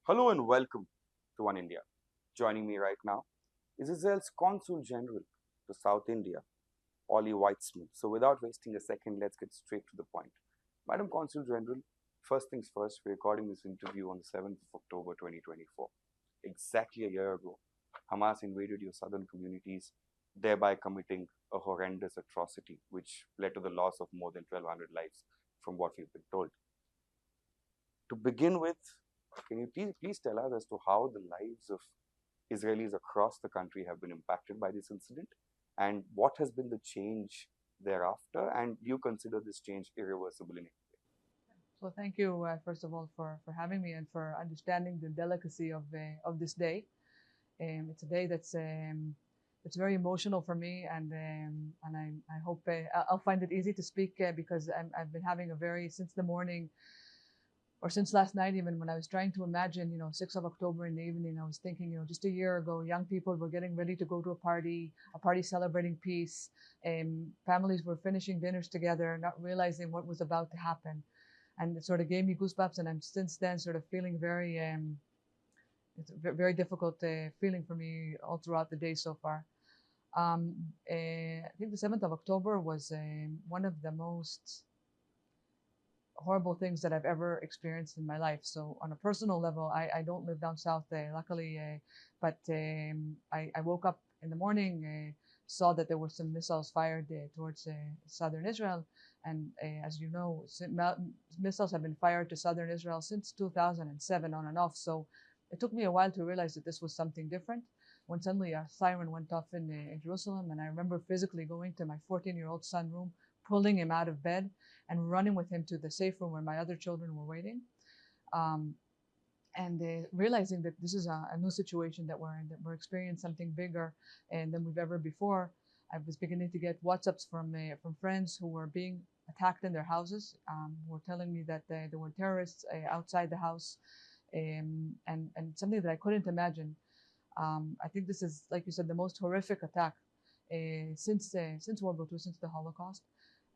Hello and welcome to Oneindia. Joining me right now is Israel's Consul General to South India, Orli Weitzman. So without wasting a second, let's get straight to the point. Madam Consul General, first things first, we're recording this interview on the 7th of October 2024. Exactly a year ago, Hamas invaded your southern communities, thereby committing a horrendous atrocity which led to the loss of more than 1,200 lives from what we've been told. To begin with, can you please tell us as to how the lives of Israelis across the country have been impacted by this incident, and what has been the change thereafter, and do you consider this change irreversible in any way? So thank you, first of all, for having me and for understanding the delicacy of this day. It's a day that's it's very emotional for me, and I hope I'll find it easy to speak because I've been having a very since the morning or since last night, even when I was trying to imagine, 6th of October in the evening, I was thinking, just a year ago, young people were getting ready to go to a party celebrating peace. Families were finishing dinners together, not realizing what was about to happen. And it sort of gave me goosebumps. And I'm since then sort of feeling it's a very difficult feeling for me all throughout the day so far. I think the 7th of October was one of the most horrible things that I've ever experienced in my life. So on a personal level, I don't live down south, luckily, but I woke up in the morning, saw that there were some missiles fired towards southern Israel, and as you know, missiles have been fired to southern Israel since 2007 on and off. So it took me a while to realize that this was something different. When suddenly a siren went off in Jerusalem, and I remember physically going to my 14-year-old son's room, pulling him out of bed and running with him to the safe room where my other children were waiting, um, and realizing that this is a new situation that we're in, that we're experiencing something bigger and than we've ever before. I was beginning to get WhatsApps from friends who were being attacked in their houses, who were telling me that there were terrorists outside the house, and something that I couldn't imagine. I think this is, like you said, the most horrific attack since World War II, since the Holocaust.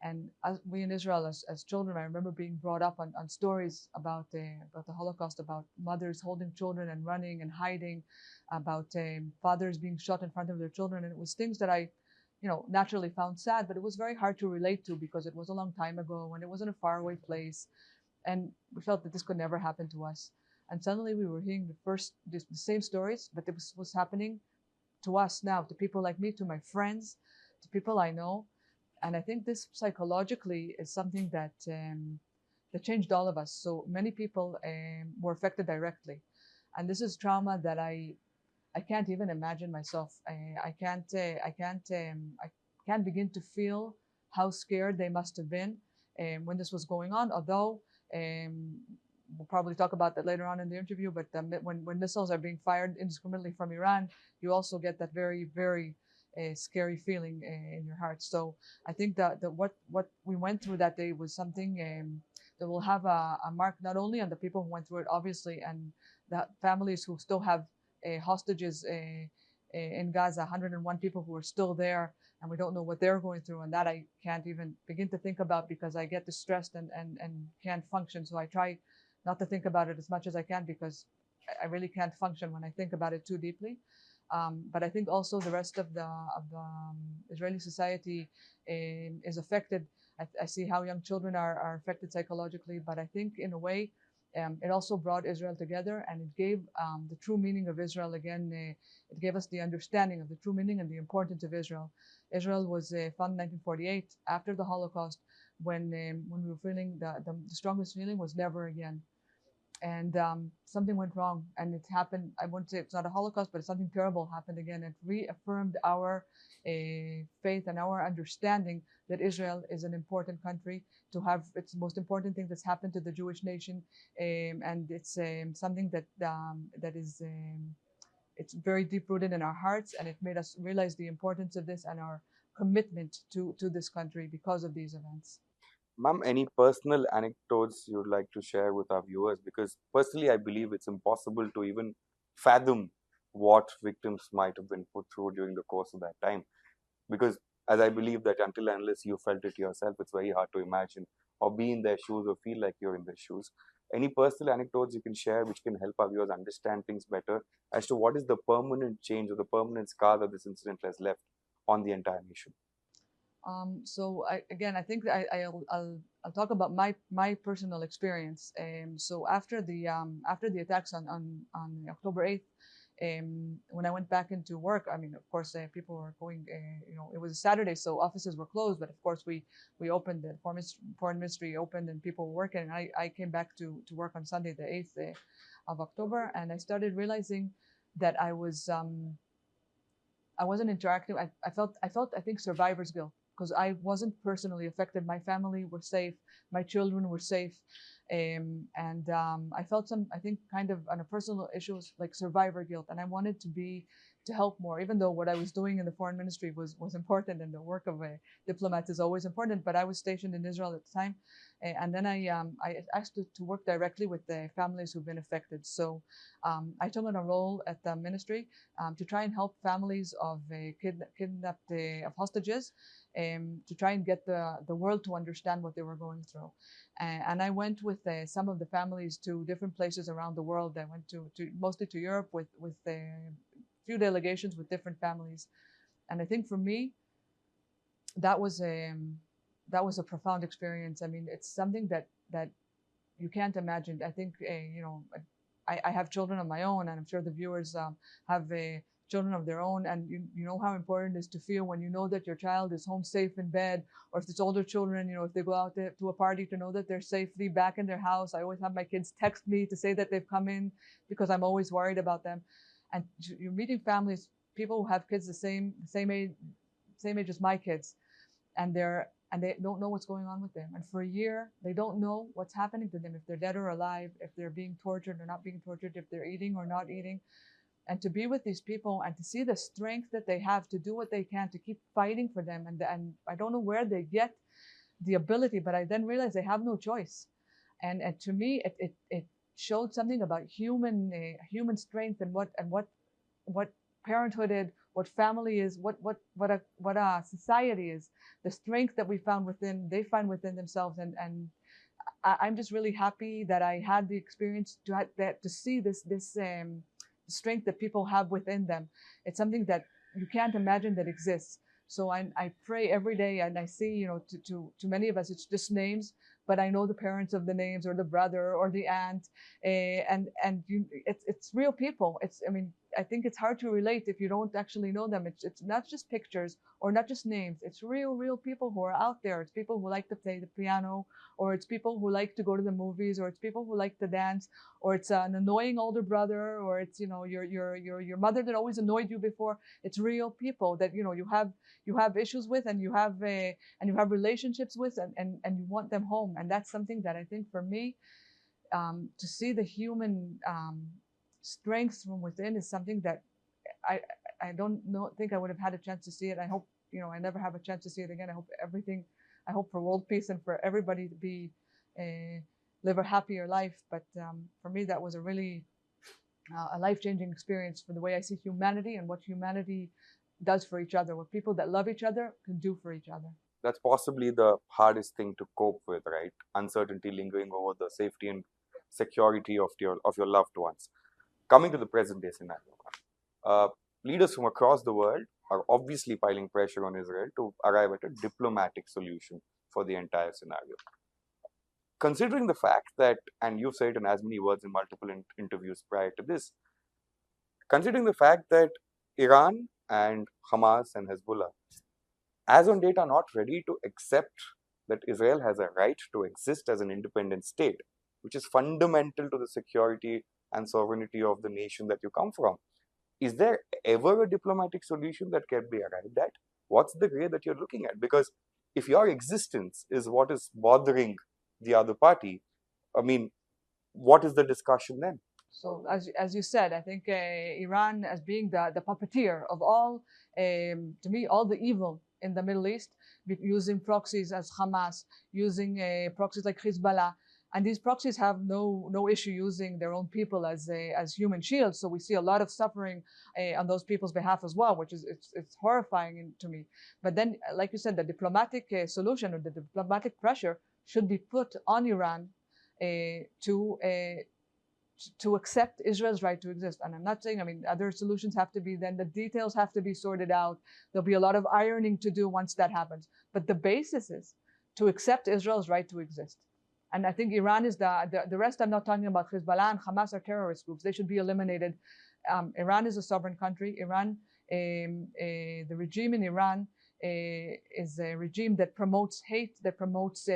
And as we in Israel, as children, I remember being brought up on stories about the Holocaust, about mothers holding children and running and hiding, about fathers being shot in front of their children. And it was things that I, naturally found sad, but it was very hard to relate to because it was a long time ago and it was in a faraway place. And we felt that this could never happen to us. And suddenly we were hearing the same stories, but it was happening to us now, to people like me, to my friends, to people I know. And I think this psychologically is something that changed all of us. So many people were affected directly, and this is trauma that I can't even imagine myself. I can't begin to feel how scared they must have been when this was going on. Although we'll probably talk about that later on in the interview. But when missiles are being fired indiscriminately from Iran, you also get that very scary feeling in your heart. So I think that what we went through that day was something that will have a mark not only on the people who went through it, obviously, and the families who still have hostages in Gaza, 101 people who are still there, and we don't know what they're going through, and that I can't even begin to think about because I get distressed and can't function. So I try not to think about it as much as I can because I really can't function when I think about it too deeply. But I think also the rest of the Israeli society is affected. I see how young children are affected psychologically, but I think in a way it also brought Israel together, and it gave the true meaning of Israel again. It gave us the understanding of the true meaning and the importance of Israel. Israel was founded in 1948 after the Holocaust, when we were feeling the strongest feeling was never again. And something went wrong, and it happened. I wouldn't say it's not a Holocaust, but something terrible happened again. It reaffirmed our faith and our understanding that Israel is an important country to have. It's the most important thing that's happened to the Jewish nation, and it's something that is it's very deep rooted in our hearts, and it made us realize the importance of this and our commitment to this country because of these events. Ma'am, any personal anecdotes you'd like to share with our viewers? Because personally, I believe it's impossible to even fathom what victims might have been put through during the course of that time. Because as I believe that until and unless you felt it yourself, it's very hard to imagine or be in their shoes or feel like you're in their shoes. Any personal anecdotes you can share which can help our viewers understand things better as to what is the permanent change or the permanent scar that this incident has left on the entire nation? So again, I think I'll talk about my personal experience. So after the attacks on October 8th, when I went back into work, I mean, of course, people were going. It was a Saturday, so offices were closed. But of course, we opened, the foreign ministry opened, and people were working. And I came back to work on Sunday, the 8th of October, and I started realizing that I wasn't interacting. I felt I think survivor's guilt because I wasn't personally affected. My family were safe. My children were safe. And I felt I think kind of on a personal issues like survivor guilt. And I wanted to help more, even though what I was doing in the foreign ministry was important and the work of a diplomat is always important. But I was stationed in Israel at the time. And then I asked to work directly with the families who've been affected. So I took on a role at the ministry to try and help families of kidnapped of hostages, to try and get the world to understand what they were going through. And I went with some of the families to different places around the world. I went to mostly to Europe with a few delegations with different families. And I think for me, that was a profound experience. I mean, it's something that you can't imagine. I think I have children of my own, and I'm sure the viewers have children of their own, and you know how important it is to feel when you know that your child is home safe in bed, or if it's older children, if they go out to a party, to know that they're safely back in their house. I always have my kids text me to say that they've come in because I'm always worried about them. And you're meeting families, people who have kids the same age as my kids, and they don't know what's going on with them. And for a year, they don't know what's happening to them, if they're dead or alive, if they're being tortured or not being tortured, if they're eating or not eating. And to be with these people and to see the strength that they have to do what they can to keep fighting for them. And I don't know where they get the ability, but I then realized they have no choice. And to me, it showed something about human strength and what parenthood is, what family is, what a society is, the strength that we found within, they find within themselves. And I'm just really happy that I had the experience to see this strength that people have within them. It's something that you can't imagine that exists. So I pray every day, and I see, to many of us, it's just names, but I know the parents of the names, or the brother, or the aunt, it's real people. I think it's hard to relate if you don't actually know them. It's not just pictures or not just names. It's real people who are out there. It's people who like to play the piano, or it's people who like to go to the movies, or it's people who like to dance, or it's an annoying older brother, or it's your mother that always annoyed you before. It's real people that you have issues with, and you have relationships with, and you want them home. And that's something that I think for me, to see the human strength from within is something that I don't think I would have had a chance to see it. I hope I never have a chance to see it again. I hope for world peace and for everybody to be live a happier life. But for me, that was a really a life-changing experience for the way I see humanity and what humanity does for each other, what people that love each other can do for each other. That's possibly the hardest thing to cope with, right? Uncertainty lingering over the safety and security of your loved ones. Coming to the present day scenario, leaders from across the world are obviously piling pressure on Israel to arrive at a diplomatic solution for the entire scenario. Considering the fact that, and you've said it in as many words in multiple interviews prior to this, considering the fact that Iran and Hamas and Hezbollah, as on date, are not ready to accept that Israel has a right to exist as an independent state, which is fundamental to the security and sovereignty of the nation that you come from. Is there ever a diplomatic solution that can be arrived at? What's the way that you're looking at? Because if your existence is what is bothering the other party, I mean, what is the discussion then? So as you said, I think Iran, as being the puppeteer of all, to me, all the evil in the Middle East, using proxies as Hamas, using proxies like Hezbollah. And these proxies have no issue using their own people as human shields. So we see a lot of suffering on those people's behalf as well, which is it's horrifying to me. But then, like you said, the diplomatic solution or the diplomatic pressure should be put on Iran to accept Israel's right to exist. And I'm not saying, I mean, other solutions have to be, then the details have to be sorted out. There'll be a lot of ironing to do once that happens. But the basis is to accept Israel's right to exist. And I think Iran is the rest. I'm not talking about Hezbollah and Hamas are terrorist groups. They should be eliminated. Iran is a sovereign country. The regime in Iran is a regime that promotes hate, that promotes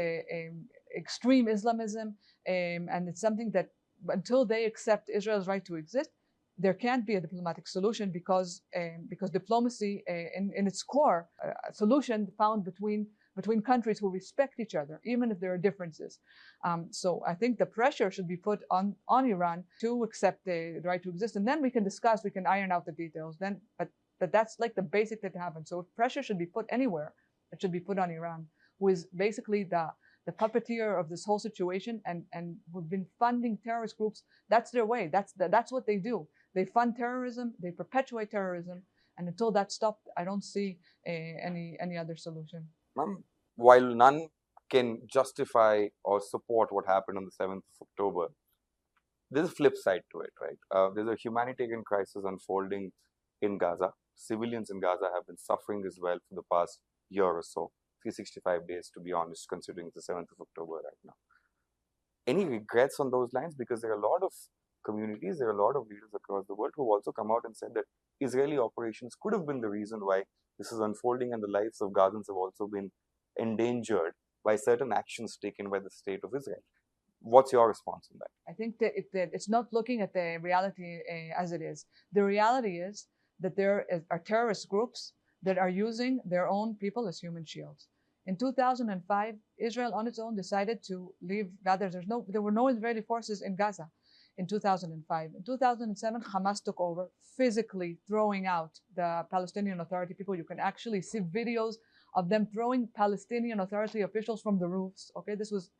extreme Islamism, and it's something that until they accept Israel's right to exist, there can't be a diplomatic solution because diplomacy, in its core, a solution found between countries who respect each other, even if there are differences. So I think the pressure should be put on Iran to accept the right to exist, and then we can iron out the details. But that's like the basic that happens. So if pressure should be put anywhere, it should be put on Iran, who is basically the puppeteer of this whole situation, and who've been funding terrorist groups. That's their way. That's what they do. They fund terrorism. They perpetuate terrorism, and until that's stopped, I don't see any other solution. While none can justify or support what happened on the 7th of October, there's a flip side to it, right? There's a humanitarian crisis unfolding in Gaza. Civilians in Gaza have been suffering as well for the past year or so, 365 days to be honest, considering the 7th of October right now. Any regrets on those lines? Because there are a lot of communities, there are a lot of leaders across the world who have also come out and said that Israeli operations could have been the reason why this is unfolding, and the lives of Gazans have also been endangered by certain actions taken by the state of Israel. What's your response on that? I think that it's not looking at the reality as it is. The reality is that there are terrorist groups that are using their own people as human shields. In 2005, Israel on its own decided to leave Gaza. There were no Israeli forces in Gaza in 2005. In 2007, Hamas took over, physically throwing out the Palestinian Authority people. You can actually see videos of them throwing Palestinian Authority officials from the roofs. Okay, this is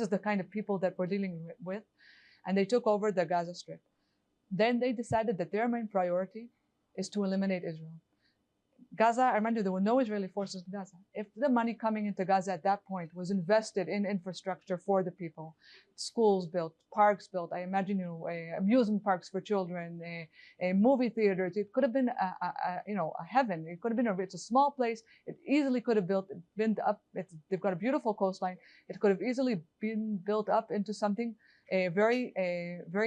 the kind of people that we're dealing with. And they took over the Gaza Strip. Then they decided that their main priority is to eliminate Israel. Gaza, I remind you, there were no Israeli forces in Gaza. If the money coming into Gaza at that point was invested in infrastructure for the people, schools built, parks built, I imagine amusement parks for children, movie theaters, it could have been a heaven. It could have been it's a small place. It easily could have been up. They've got a beautiful coastline. It could have easily been built up into something very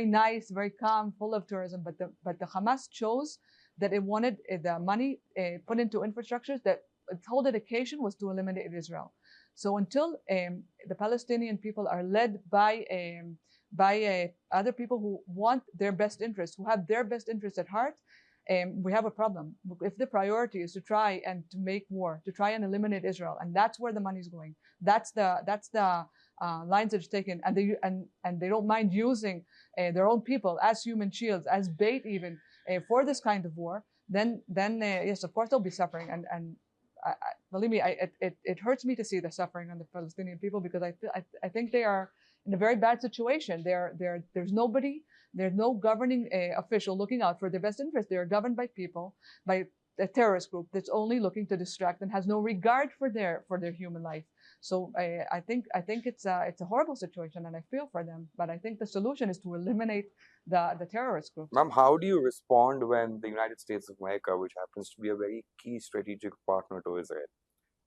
nice, very calm, full of tourism. But the Hamas chose that it wanted the money put into infrastructures, that its whole dedication was to eliminate Israel. So until the Palestinian people are led by other people who want their best interests, who have their best interests at heart, we have a problem. If the priority is to try and to make war, to try and eliminate Israel, and that's where the money is going, that's the lines that it's taken, and they don't mind using their own people as human shields, as bait even, for this kind of war, then yes, of course they'll be suffering, and believe me, it hurts me to see the suffering on the Palestinian people, because I think they are in a very bad situation. There's no governing official looking out for their best interest. They are governed by people, by a terrorist group that's only looking to distract and has no regard for their human life. So I think it's a horrible situation, and I feel for them. But I think the solution is to eliminate the terrorist groups. Ma'am, how do you respond when the United States of America, which happens to be a very key strategic partner to Israel,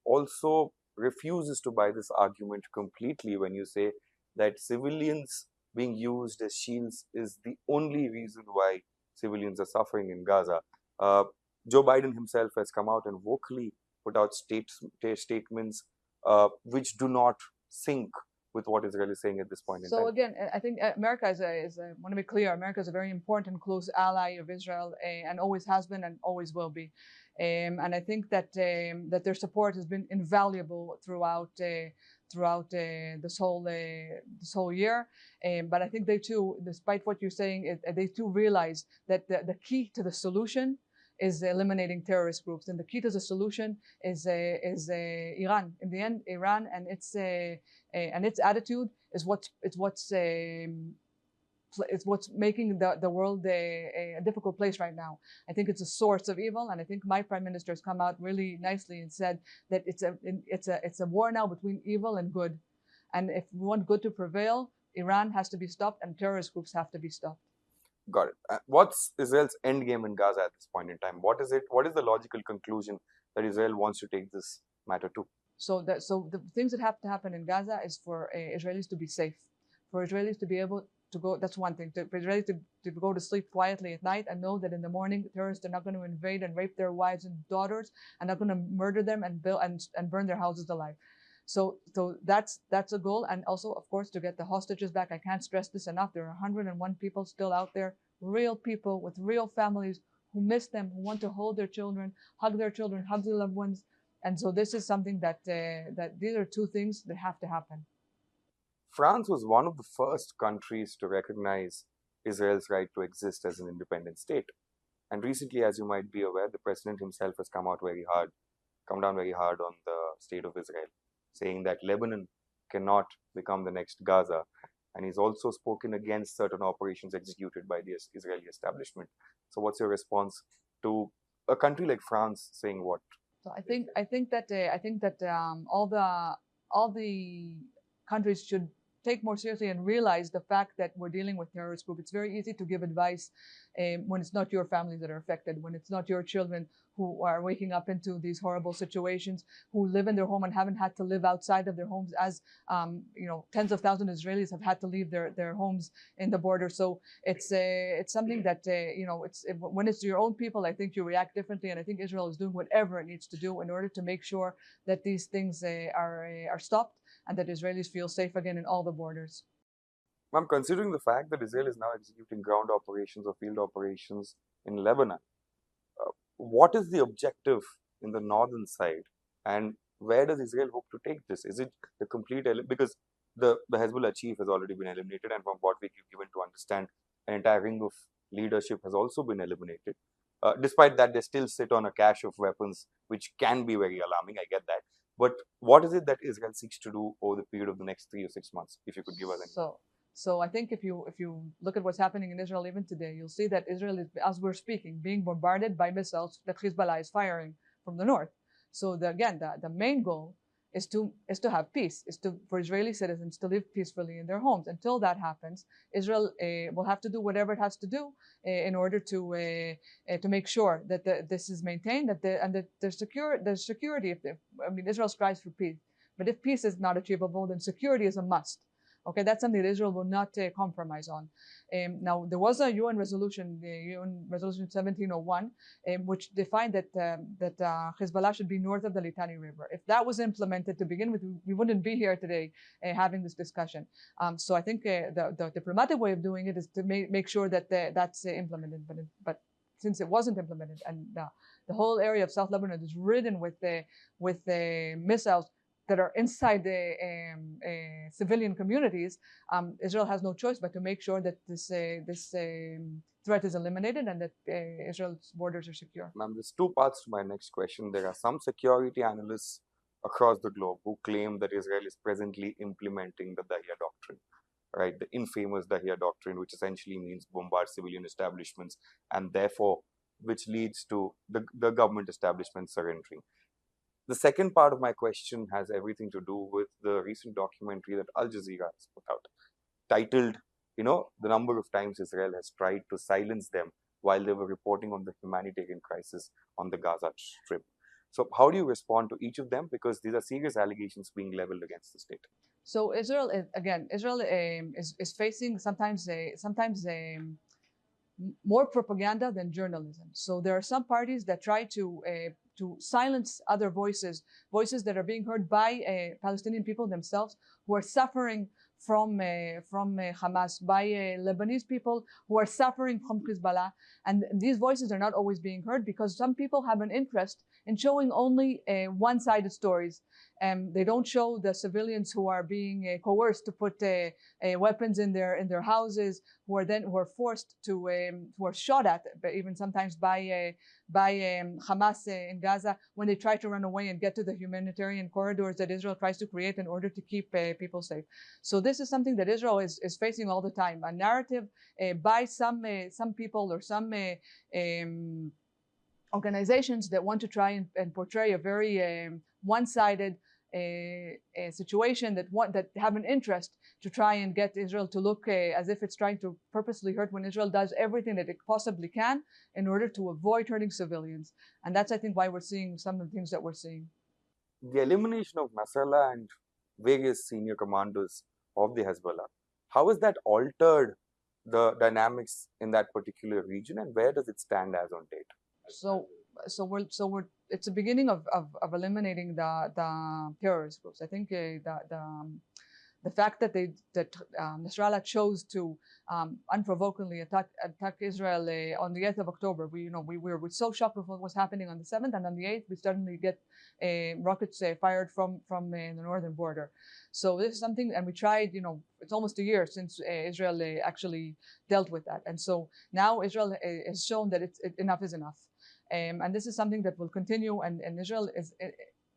also refuses to buy this argument completely when you say that civilians being used as shields is the only reason why civilians are suffering in Gaza? Joe Biden himself has come out and vocally put out statements which do not sync with what Israel is saying at this point in time. So again, I think America I want to be clear, America is a very important, close ally of Israel, and always has been and always will be. And I think that their support has been invaluable throughout this whole year. But I think they too, despite what you're saying, they too realize that the key to the solution is eliminating terrorist groups, and the key to the solution is Iran. In the end, Iran and its attitude is what's making the world a difficult place right now. I think it's a source of evil, and I think my prime minister has come out really nicely and said that it's a war now between evil and good, and if we want good to prevail, Iran has to be stopped, and terrorist groups have to be stopped. Got it. What's Israel's end game in Gaza at this point in time? What is it? What is the logical conclusion that Israel wants to take this matter to? So the things that have to happen in Gaza is for Israelis to be safe, for Israelis to be able to go. That's one thing. For Israelis to go to sleep quietly at night and know that in the morning terrorists are not going to invade and rape their wives and daughters, and not going to murder them and burn their houses alive. So that's a goal, and also of course to get the hostages back. I can't stress this enough. There are 101 people still out there, real people with real families who miss them, who want to hold their children, hug their loved ones. And so this is something that these are two things that have to happen. France was one of the first countries to recognize Israel's right to exist as an independent state. And recently, as you might be aware, the president himself has come down very hard on the state of Israel, saying that Lebanon cannot become the next Gaza. And he's also spoken against certain operations executed by the Israeli establishment. So what's your response to a country like France saying what? So I think that all the countries should take more seriously and realize the fact that we're dealing with terrorist group. It's very easy to give advice when it's not your families that are affected, when it's not your children who are waking up into these horrible situations, who live in their home and haven't had to live outside of their homes, as tens of thousands of Israelis have had to leave their homes in the border. So it's something that when it's your own people, I think you react differently, and I think Israel is doing whatever it needs to do in order to make sure that these things are stopped and that Israelis feel safe again in all the borders. Ma'am, considering the fact that Israel is now executing ground operations or field operations in Lebanon, what is the objective in the northern side, and where does Israel hope to take this? Is it the complete because the Hezbollah chief has already been eliminated, and from what we've given to understand, an entire ring of leadership has also been eliminated. Despite that, they still sit on a cache of weapons, which can be very alarming. I get that. But what is it that Israel seeks to do over the period of the next 3 or 6 months, if you could give us any? So I think if you look at what's happening in Israel even today, you'll see that Israel is, as we're speaking, being bombarded by missiles that Hezbollah is firing from the north. So the main goal is to have peace, for Israeli citizens to live peacefully in their homes. Until that happens, Israel will have to do whatever it has to do in order to make sure that this is maintained, that there's security. Israel strives for peace, but if peace is not achievable, then security is a must. Okay, that's something that Israel will not compromise on. Now, there was a UN resolution, the UN resolution 1701, which defined that Hezbollah should be north of the Litani River. If that was implemented to begin with, we wouldn't be here today having this discussion. So I think the diplomatic way of doing it is to make sure that that's implemented. But since it wasn't implemented, and the whole area of South Lebanon is ridden with missiles that are inside the civilian communities, Israel has no choice but to make sure that this threat is eliminated and that Israel's borders are secure. Ma'am, there's two parts to my next question. There are some security analysts across the globe who claim that Israel is presently implementing the Dahia Doctrine, right? The infamous Dahia Doctrine, which essentially means bombard civilian establishments, and therefore which leads to the government establishment surrendering. The second part of my question has everything to do with the recent documentary that Al Jazeera has put out, titled, the number of times Israel has tried to silence them while they were reporting on the humanitarian crisis on the Gaza Strip. So how do you respond to each of them? Because these are serious allegations being leveled against the state. So Israel is facing sometimes more propaganda than journalism. So there are some parties that try to silence other voices that are being heard by Palestinian people themselves who are suffering from Hamas, by Lebanese people who are suffering from Hezbollah. And these voices are not always being heard because some people have an interest in showing only one-sided stories. They don't show the civilians who are being coerced to put weapons in their houses, who are forced to who are shot at, even sometimes by Hamas in Gaza when they try to run away and get to the humanitarian corridors that Israel tries to create in order to keep people safe. So this is something that Israel is facing all the time, a narrative by some people or some organizations that want to try and portray a very one-sided a situation that have an interest to try and get Israel to look as if it's trying to purposely hurt, when Israel does everything that it possibly can in order to avoid hurting civilians. And that's, I think, why we're seeing some of the things that we're seeing. The elimination of Nasrallah and various senior commanders of the Hezbollah, how has that altered the dynamics in that particular region, and where does it stand as on date? So it's the beginning of eliminating the terrorist groups. I think the fact that Nasrallah chose to unprovokedly attack Israel on the 8th of October, we were so shocked with what was happening on the 7th, and on the 8th we suddenly get rockets fired from the northern border. So this is something, and we tried. It's almost a year since Israel actually dealt with that, and so now Israel has shown that enough is enough. And this is something that will continue, and Israel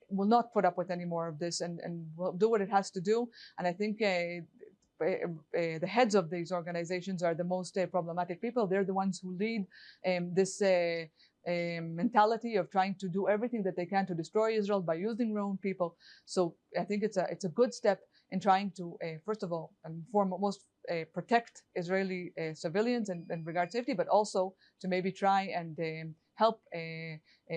will not put up with any more of this, and will do what it has to do. And I think the heads of these organizations are the most problematic people. They're the ones who lead this mentality of trying to do everything that they can to destroy Israel by using their own people. So I think it's a good step in trying to, first of all, and foremost, protect Israeli civilians and regard safety, but also to maybe try and help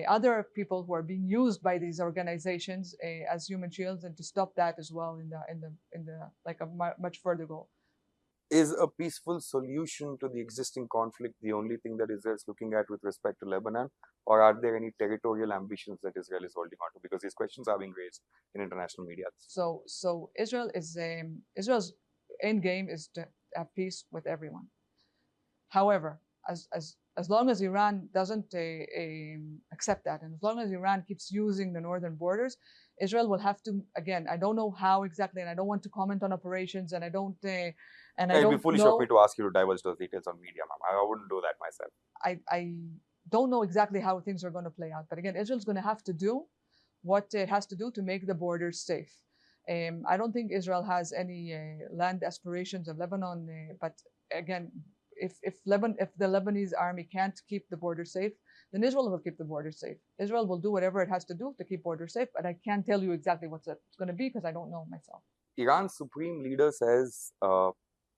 other people who are being used by these organizations as human shields, and to stop that as well in the like a much further goal. Is a peaceful solution to the existing conflict the only thing that Israel is looking at with respect to Lebanon, or are there any territorial ambitions that Israel is holding on to? Because these questions are being raised in international media. So Israel's end game is to have peace with everyone. However, as long as Iran doesn't accept that, and as long as Iran keeps using the northern borders, Israel will have to, again, I don't know how exactly, and I don't want to comment on operations, and I don't It'd be foolish of me to ask you to divulge those details on media, ma'am. I wouldn't do that myself. I don't know exactly how things are going to play out, but again, Israel's going to have to do what it has to do to make the borders safe. I don't think Israel has any land aspirations of Lebanon, but again, if the Lebanese army can't keep the border safe, then Israel will keep the border safe. Israel will do whatever it has to do to keep borders safe, but I can't tell you exactly what's going to be because I don't know myself. Iran's supreme leader says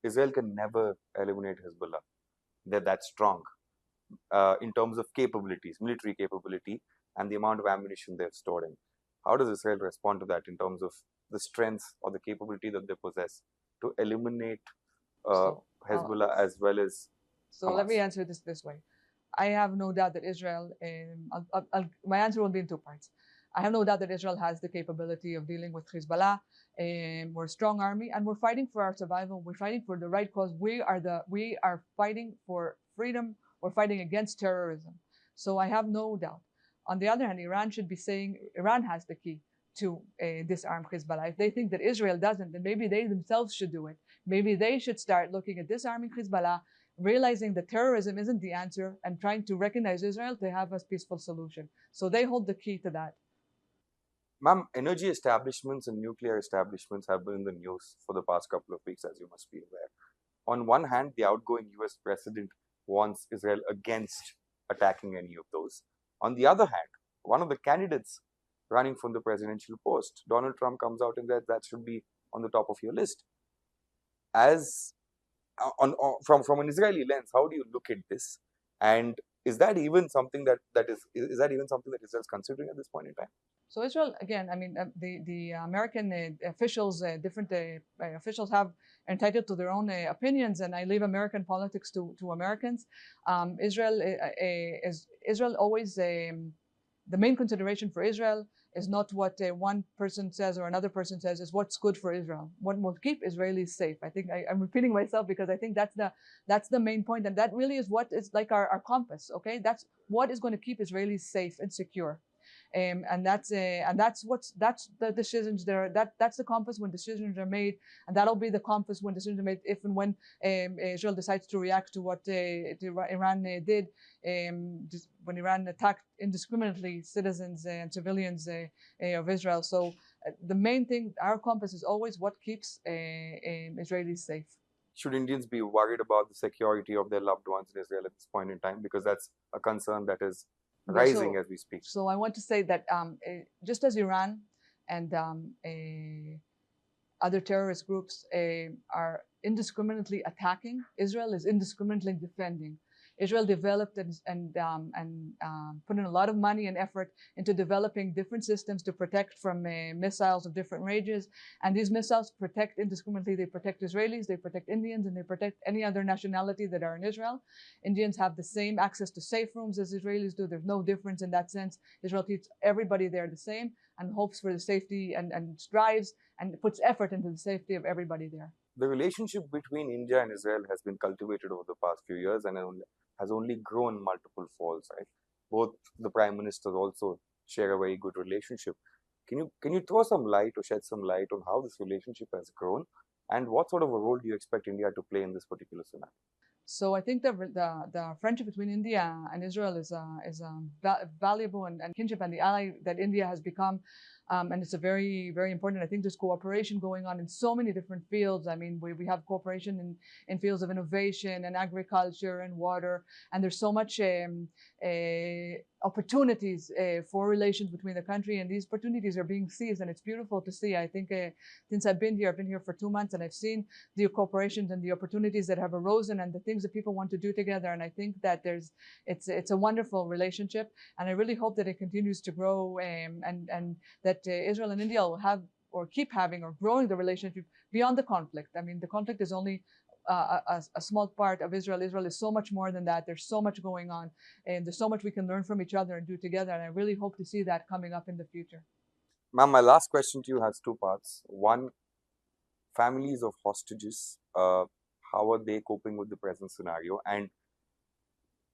Israel can never eliminate Hezbollah. They're that strong in terms of capabilities, military capability, and the amount of ammunition they've stored in. How does Israel respond to that in terms of the strength or the capability that they possess to eliminate Hezbollah as well as Hamas? Let me answer this way. I have no doubt that Israel, my answer will be in two parts. I have no doubt that Israel has the capability of dealing with Hezbollah. We're a strong army, and we're fighting for our survival. We're fighting for the right cause. We are fighting for freedom. We're fighting against terrorism. So I have no doubt. On the other hand, Iran should be saying Iran has the key to disarm Hezbollah. If they think that Israel doesn't, then maybe they themselves should do it. Maybe they should start looking at disarming Hezbollah, realizing that terrorism isn't the answer, and trying to recognize Israel to have a peaceful solution. So they hold the key to that. Ma'am, energy establishments and nuclear establishments have been in the news for the past couple of weeks, as you must be aware. On one hand, the outgoing US president warns Israel against attacking any of those. On the other hand, one of the candidates running from the presidential post, Donald Trump, comes out and says that should be on the top of your list. As from an Israeli lens, how do you look at this? And is that even something that Israel is considering at this point in time? So Israel, again, I mean, the American officials, different officials have entitled to their own opinions, and I leave American politics to Americans. Israel always, the main consideration for Israel is not what one person says or another person says, is what's good for Israel, what will keep Israelis safe. I think I'm repeating myself because I think that's the main point, and that really is what is like our compass. Okay, that's what is going to keep Israelis safe and secure. And that's the decisions there. That's the compass when decisions are made, and that'll be the compass when decisions are made if and when Israel decides to react to what Iran did when Iran attacked indiscriminately citizens and civilians of Israel. So the main thing, our compass is always what keeps Israelis safe. Should Indians be worried about the security of their loved ones in Israel at this point in time? Because that's a concern that is rising as we speak. So I want to say that just as Iran and other terrorist groups are indiscriminately attacking. Israel is indiscriminately defending. Israel developed and put in a lot of money and effort into developing different systems to protect from missiles of different ranges. And these missiles protect indiscriminately. They protect Israelis, they protect Indians, and they protect any other nationality that are in Israel. Indians have the same access to safe rooms as Israelis do. There's no difference in that sense. Israel treats everybody there the same and hopes for the safety and strives and puts effort into the safety of everybody there. The relationship between India and Israel has been cultivated over the past few years and has only grown multiple folds, right? Both the prime ministers also share a very good relationship. Can you throw some light or shed some light on how this relationship has grown, and what sort of a role do you expect India to play in this particular scenario? So I think the friendship between India and Israel is valuable and kinship, and the ally that India has become. And it's a very, very important. I think there's cooperation going on in so many different fields. I mean, we have cooperation in fields of innovation and agriculture and water. And there's so much opportunities for relations between the country. And these opportunities are being seized. And it's beautiful to see. I think since I've been here for 2 months, and I've seen the cooperations and the opportunities that have arisen and the things that people want to do together. And I think that it's a wonderful relationship. And I really hope that it continues to grow and that Israel and India will have or keep having or growing the relationship beyond the conflict. I mean, the conflict is only a small part of Israel. Israel is so much more than that. There's so much going on, and there's so much we can learn from each other and do together. And I really hope to see that coming up in the future. Ma'am, my last question to you has two parts. One, families of hostages, how are they coping with the present scenario? And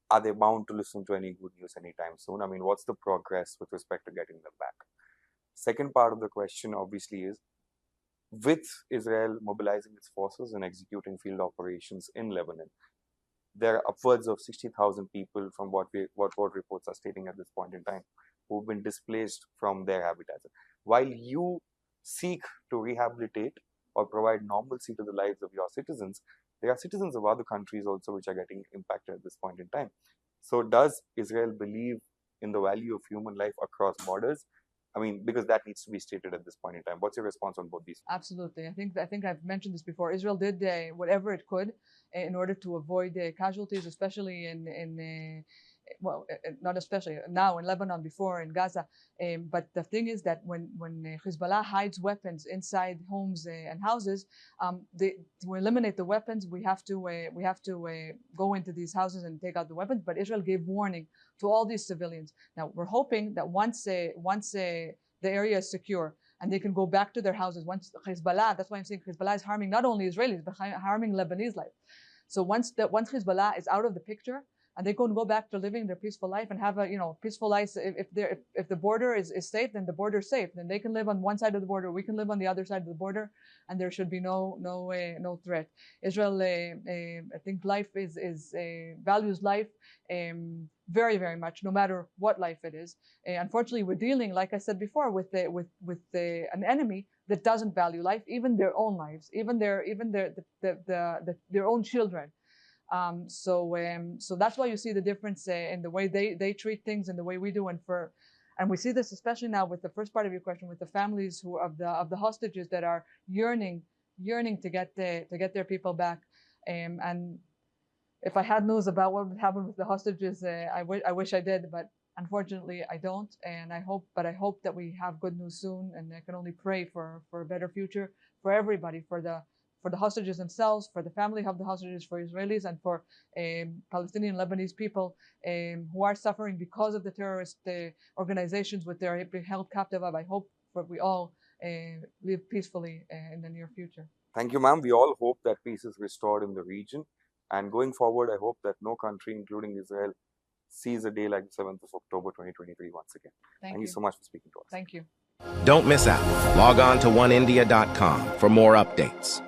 are they bound to listen to any good news anytime soon? I mean, what's the progress with respect to getting them back? Second part of the question, obviously, is with Israel mobilizing its forces and executing field operations in Lebanon, there are upwards of 60,000 people, from what reports are stating at this point in time, who've been displaced from their habitats. While you seek to rehabilitate or provide normalcy to the lives of your citizens, there are citizens of other countries also which are getting impacted at this point in time. So does Israel believe in the value of human life across borders? I mean, because that needs to be stated at this point in time. What's your response on both these? Absolutely. I think I've mentioned this before. Israel did whatever it could in order to avoid casualties, especially well, not especially now in Lebanon, before in Gaza. But the thing is that when Hezbollah hides weapons inside homes and houses, to eliminate the weapons, we have to go into these houses and take out the weapons. But Israel gave warning to all these civilians. Now we're hoping that once the area is secure and they can go back to their houses, once Hezbollah, that's why I'm saying Hezbollah is harming not only Israelis but harming Lebanese life. So once Hezbollah is out of the picture, and they can go back to living their peaceful life and have a peaceful life. If the border is safe, then the border is safe. Then they can live on one side of the border, we can live on the other side of the border, and there should be no threat. Israel, I think, values life very, very much, no matter what life it is. Unfortunately, we're dealing, like I said before, with an enemy that doesn't value life, even their own lives, even their own children. So that's why you see the difference in the way they treat things and the way we do. And we see this especially now with the first part of your question, with the families of the hostages that are yearning to get their people back. And if I had news about what would happen with the hostages, I wish I did, but unfortunately I don't. And I hope that we have good news soon. And I can only pray for a better future for everybody, for the hostages themselves, for the family of the hostages, for Israelis, and for Palestinian Lebanese people who are suffering because of the terrorist organizations which they're being held captive of. I hope that we all live peacefully in the near future. Thank you, ma'am. We all hope that peace is restored in the region. And going forward, I hope that no country, including Israel, sees a day like the 7th of October 2023 once again. Thank you so much for speaking to us. Thank you. Don't miss out. Log on to oneindia.com for more updates.